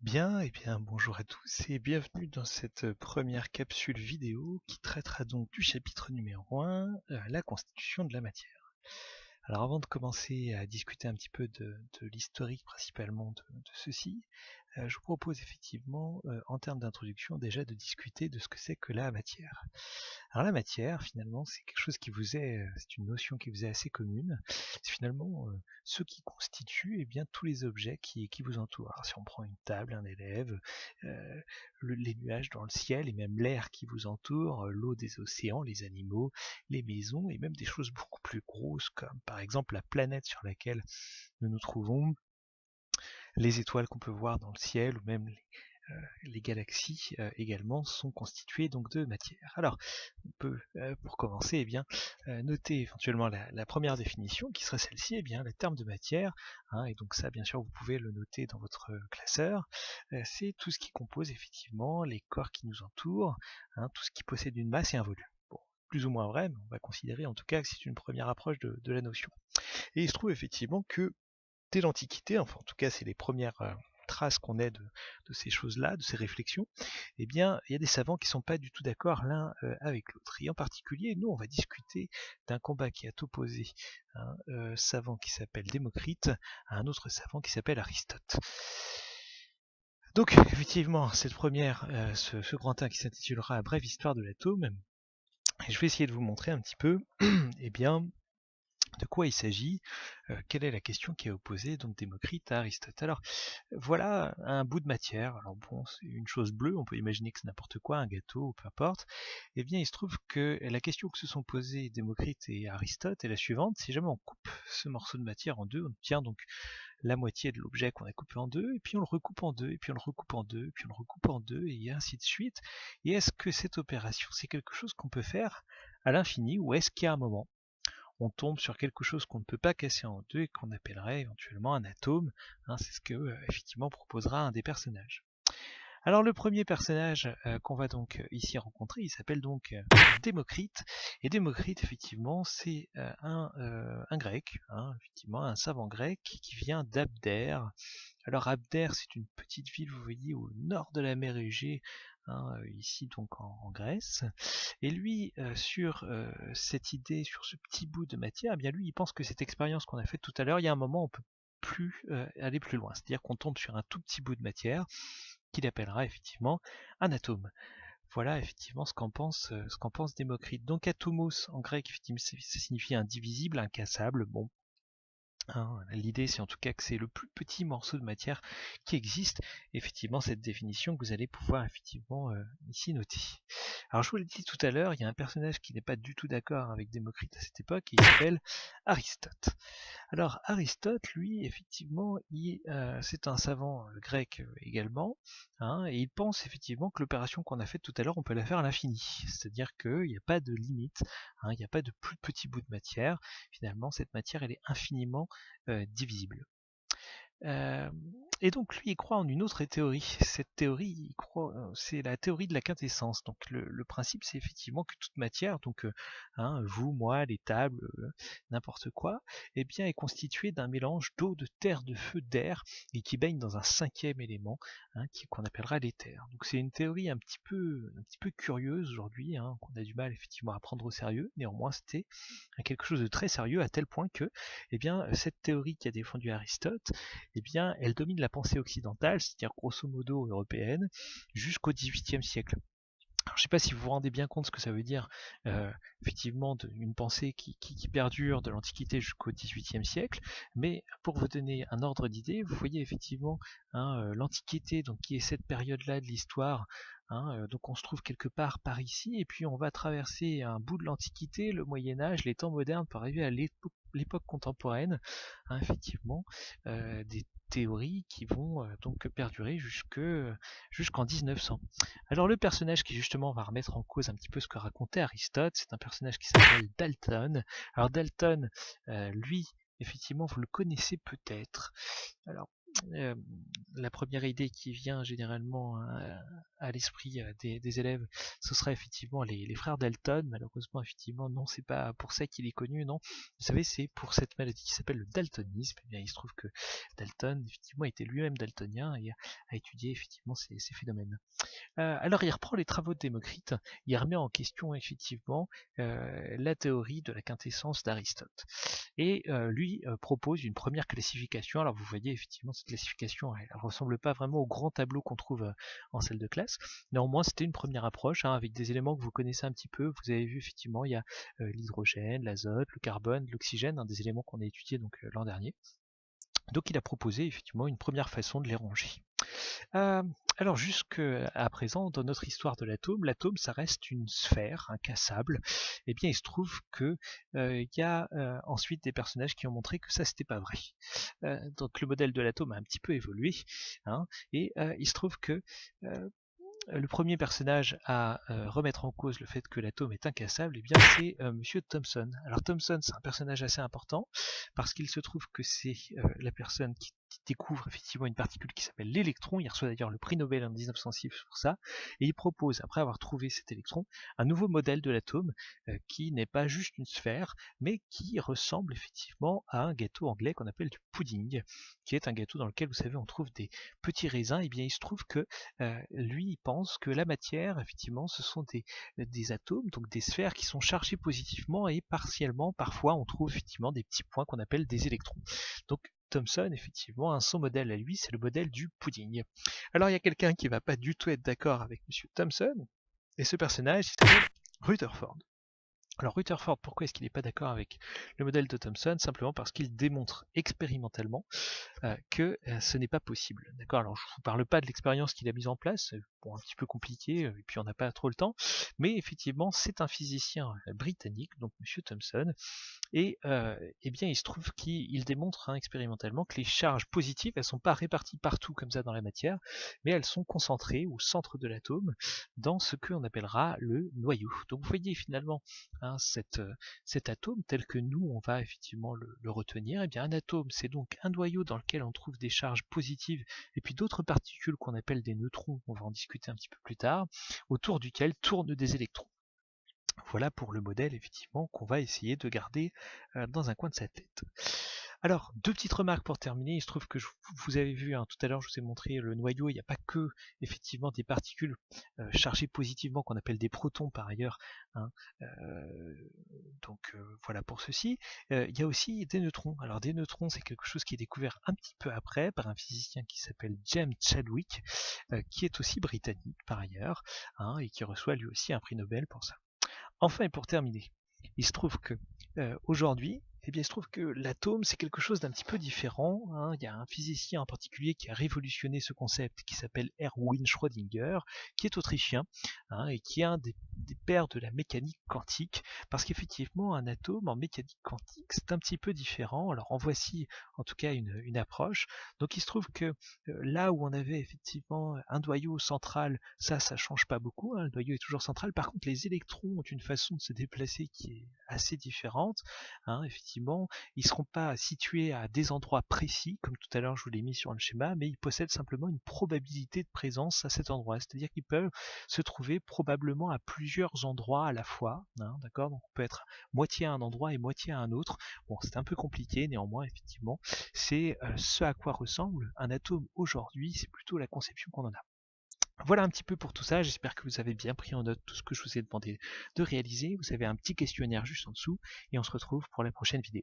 Bien, bonjour à tous et bienvenue dans cette première capsule vidéo qui traitera donc du chapitre numéro 1, la constitution de la matière. Alors avant de commencer à discuter un petit peu de l'historique principalement de ceci, je vous propose effectivement, en termes d'introduction, déjà de discuter de ce que c'est que la matière. Alors la matière, finalement, c'est quelque chose qui vous est, c'est une notion qui vous est assez commune. C'est finalement ce qui constitue bien, tous les objets qui vous entourent. Alors, si on prend une table, un élève, les nuages dans le ciel et même l'air qui vous entoure, l'eau des océans, les animaux, les maisons et même des choses beaucoup plus grosses comme par exemple la planète sur laquelle nous nous trouvons, les étoiles qu'on peut voir dans le ciel ou même les galaxies également sont constituées donc de matière. Alors, on peut, pour commencer, noter éventuellement la première définition qui serait celle-ci, le terme de matière, et donc ça, bien sûr, vous pouvez le noter dans votre classeur, c'est tout ce qui compose effectivement les corps qui nous entourent, tout ce qui possède une masse et un volume. Bon, plus ou moins vrai, mais on va considérer en tout cas que c'est une première approche de la notion. Et il se trouve effectivement que dès l'Antiquité, enfin en tout cas c'est les premières traces qu'on ait de ces choses-là, de ces réflexions, il y a des savants qui ne sont pas du tout d'accord l'un avec l'autre. Et en particulier, nous on va discuter d'un combat qui a opposé un savant qui s'appelle Démocrite à un autre savant qui s'appelle Aristote. Donc effectivement, cette première, ce grand 1 qui s'intitulera Brève histoire de l'atome, et je vais essayer de vous montrer un petit peu de quoi il s'agit, quelle est la question qui est opposée donc Démocrite à Aristote. Alors voilà un bout de matière, alors bon c'est une chose bleue, on peut imaginer que c'est n'importe quoi, un gâteau, peu importe. Eh bien il se trouve que la question que se sont posées Démocrite et Aristote est la suivante: si jamais on coupe ce morceau de matière en deux, on obtient donc la moitié de l'objet qu'on a coupé en deux, et puis on le recoupe en deux, et puis on le recoupe en deux, et puis on le recoupe en deux, et ainsi de suite. Et est-ce que cette opération c'est quelque chose qu'on peut faire à l'infini, ou est-ce qu'il y a un moment on tombe sur quelque chose qu'on ne peut pas casser en deux et qu'on appellerait éventuellement un atome, c'est ce que effectivement proposera un des personnages. Alors le premier personnage qu'on va donc ici rencontrer, il s'appelle donc Démocrite, et Démocrite effectivement c'est un grec, effectivement un savant grec qui vient d'Abdère. Alors Abdère c'est une petite ville, vous voyez, au nord de la mer Égée, ici donc en Grèce. Et lui, sur cette idée, sur ce petit bout de matière, eh bien lui, il pense que cette expérience qu'on a faite tout à l'heure, il y a un moment où on peut plus aller plus loin. C'est-à-dire qu'on tombe sur un tout petit bout de matière qu'il appellera effectivement un atome. Voilà effectivement ce qu'en pense Démocrite. Donc atomos en grec, effectivement, ça signifie indivisible, incassable. Bon, l'idée c'est en tout cas que c'est le plus petit morceau de matière qui existe. Effectivement, cette définition que vous allez pouvoir effectivement ici noter. Alors je vous l'ai dit tout à l'heure, il y a un personnage qui n'est pas du tout d'accord avec Démocrite à cette époque, et il s'appelle Aristote. Alors Aristote, lui, effectivement, c'est un savant grec également, et il pense effectivement que l'opération qu'on a faite tout à l'heure, on peut la faire à l'infini. C'est-à-dire qu'il n'y a pas de limite, il n'y a pas de plus petit bout de matière. Finalement, cette matière, elle est infiniment divisible. Euh, et donc lui, il croit en une autre théorie. Cette théorie, c'est la théorie de la quintessence. Donc le principe, c'est effectivement que toute matière, donc vous, moi, les tables, n'importe quoi, eh bien, est constituée d'un mélange d'eau, de terre, de feu, d'air, et qui baigne dans un cinquième élément, qu'on appellera l'éther. Donc c'est une théorie un petit peu curieuse aujourd'hui, qu'on a du mal effectivement à prendre au sérieux. Néanmoins, c'était quelque chose de très sérieux à tel point que, eh bien, cette théorie qui a défendu Aristote, eh bien, elle domine la pensée occidentale, c'est-à-dire grosso modo européenne, jusqu'au XVIIIe siècle. Alors, je ne sais pas si vous vous rendez bien compte ce que ça veut dire, effectivement, une pensée qui perdure de l'Antiquité jusqu'au XVIIIe siècle, mais pour vous donner un ordre d'idée, vous voyez effectivement l'Antiquité, donc qui est cette période-là de l'histoire. Donc on se trouve quelque part par ici, et puis on va traverser un bout de l'Antiquité, le Moyen-Âge, les temps modernes, pour arriver à l'époque contemporaine, effectivement, des théories qui vont donc perdurer jusqu'en 1900. Alors le personnage qui justement va remettre en cause un petit peu ce que racontait Aristote, c'est un personnage qui s'appelle Dalton. Alors Dalton, lui, effectivement, vous le connaissez peut-être. Alors, la première idée qui vient généralement à l'esprit des élèves, ce serait effectivement les frères Dalton. Malheureusement, effectivement, non, c'est pas pour ça qu'il est connu, non. Vous savez, c'est pour cette maladie qui s'appelle le daltonisme. Eh bien, il se trouve que Dalton, effectivement, était lui-même daltonien et a étudié effectivement ces phénomènes. Alors il reprend les travaux de Démocrite, il remet en question effectivement la théorie de la quintessence d'Aristote. Et lui propose une première classification. Alors vous voyez effectivement cette classification, elle ressemble pas vraiment au grand tableau qu'on trouve en salle de classe. Néanmoins c'était une première approche avec des éléments que vous connaissez un petit peu. Vous avez vu effectivement il y a l'hydrogène, l'azote, le carbone, l'oxygène, des éléments qu'on a étudiés donc l'an dernier. Donc il a proposé effectivement une première façon de les ranger. Alors jusqu'à présent, dans notre histoire de l'atome ça reste une sphère incassable. Et bien il se trouve que il y a ensuite des personnages qui ont montré que ça c'était pas vrai. Donc le modèle de l'atome a un petit peu évolué, et il se trouve que le premier personnage à remettre en cause le fait que l'atome est incassable, eh bien c'est Monsieur Thomson. Alors Thomson, c'est un personnage assez important parce qu'il se trouve que c'est la personne qui découvre effectivement une particule qui s'appelle l'électron. Il reçoit d'ailleurs le prix Nobel en 1906 pour ça, et il propose, après avoir trouvé cet électron, un nouveau modèle de l'atome qui n'est pas juste une sphère, mais qui ressemble effectivement à un gâteau anglais qu'on appelle du pudding, qui est un gâteau dans lequel, vous savez, on trouve des petits raisins. Et bien il se trouve que lui, il pense que la matière, effectivement, ce sont des atomes, donc des sphères qui sont chargées positivement, et partiellement, parfois, on trouve effectivement des petits points qu'on appelle des électrons. Donc Thomson, effectivement, son modèle à lui, c'est le modèle du pudding. Alors il y a quelqu'un qui va pas du tout être d'accord avec Monsieur Thomson, et ce personnage, il s'appelle Rutherford. Alors Rutherford, pourquoi est-ce qu'il n'est pas d'accord avec le modèle de Thomson? Simplement parce qu'il démontre expérimentalement que ce n'est pas possible. D'accord. Alors je ne vous parle pas de l'expérience qu'il a mise en place, bon, un petit peu compliqué, et puis on n'a pas trop le temps, mais effectivement c'est un physicien britannique, donc Monsieur Thomson, et eh bien il se trouve qu'il démontre expérimentalement que les charges positives, elles sont pas réparties partout comme ça dans la matière, mais elles sont concentrées au centre de l'atome, dans ce qu'on appellera le noyau. Donc vous voyez finalement cet atome tel que nous on va effectivement le retenir. Eh bien un atome, c'est donc un noyau dans lequel on trouve des charges positives et puis d'autres particules qu'on appelle des neutrons, on va en discuter un petit peu plus tard, autour duquel tournent des électrons. Voilà pour le modèle effectivement qu'on va essayer de garder dans un coin de sa tête. Alors, deux petites remarques pour terminer. Il se trouve que vous avez vu tout à l'heure, je vous ai montré le noyau. Il n'y a pas que effectivement des particules chargées positivement qu'on appelle des protons par ailleurs. Donc voilà pour ceci. Il y a aussi des neutrons. Alors des neutrons, c'est quelque chose qui est découvert un petit peu après par un physicien qui s'appelle James Chadwick, qui est aussi britannique par ailleurs, et qui reçoit lui aussi un prix Nobel pour ça. Enfin, et pour terminer, il se trouve que aujourd'hui, eh bien, il se trouve que l'atome, c'est quelque chose d'un petit peu différent. Il y a un physicien en particulier qui a révolutionné ce concept qui s'appelle Erwin Schrödinger, qui est autrichien, et qui est un des pères de la mécanique quantique, parce qu'effectivement, un atome en mécanique quantique, c'est un petit peu différent. Alors, en voici en tout cas une approche. Donc, il se trouve que là où on avait effectivement un noyau central, ça change pas beaucoup, le noyau est toujours central. Par contre, les électrons ont une façon de se déplacer qui est assez différente. Effectivement, ils ne seront pas situés à des endroits précis, comme tout à l'heure je vous l'ai mis sur le schéma, mais ils possèdent simplement une probabilité de présence à cet endroit. C'est-à-dire qu'ils peuvent se trouver probablement à plusieurs endroits à la fois. D'accord. Donc on peut être moitié à un endroit et moitié à un autre. Bon, c'est un peu compliqué, néanmoins, effectivement, c'est ce à quoi ressemble un atome aujourd'hui, c'est plutôt la conception qu'on en a. Voilà un petit peu pour tout ça, j'espère que vous avez bien pris en note tout ce que je vous ai demandé de réaliser. Vous avez un petit questionnaire juste en dessous et on se retrouve pour la prochaine vidéo.